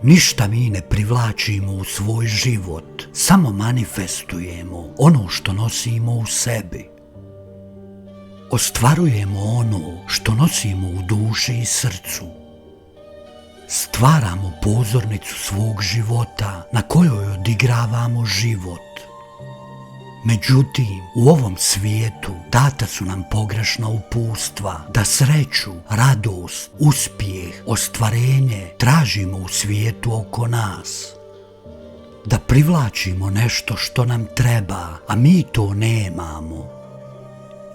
Ništa mi ne privlačimo u svoj život, samo manifestujemo ono što nosimo u sebi. Ostvarujemo ono što nosimo u duši i srcu. Stvaramo pozornicu svog života na kojoj odigravamo život. Međutim, u ovom svijetu data su nam pogrešna uputstva da sreću, radost, uspjeh, ostvarenje tražimo u svijetu oko nas. Da privlačimo nešto što nam treba, a mi to nemamo.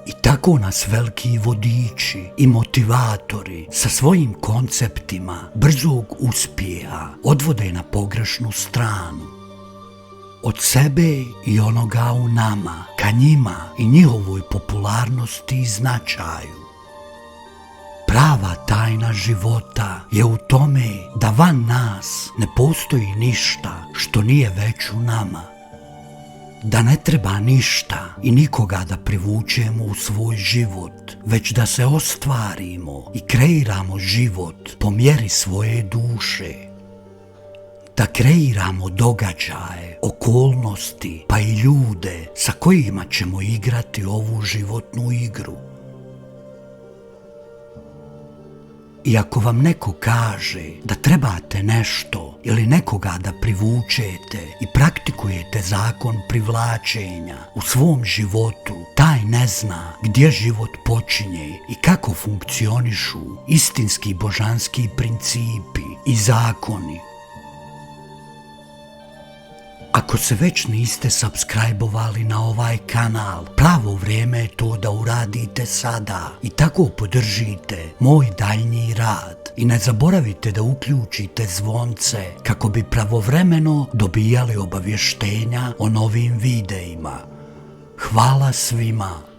I tako nas veliki vodiči i motivatori sa svojim konceptima brzog uspjeha odvode na pogrešnu stranu. Od sebe i onoga u nama, ka njima i njihovoj popularnosti i značaju. Prava tajna života je u tome da van nas ne postoji ništa što nije već u nama. Da ne treba ništa i nikoga da privučemo u svoj život, već da se ostvarimo i kreiramo život po mjeri svoje duše. Da kreiramo događaje, okolnosti pa i ljude sa kojima ćemo igrati ovu životnu igru. I ako vam neko kaže da trebate nešto ili nekoga da privučete i praktikujete zakon privlačenja u svom životu, taj ne zna gdje život počinje i kako funkcionišu istinski božanski principi i zakoni. Ako se već niste subscribe-ovali na ovaj kanal, pravo vrijeme je to da uradite sada i tako podržite moj daljnji rad. I ne zaboravite da uključite zvonce kako bi pravovremeno dobijali obavještenja o novim videima. Hvala svima!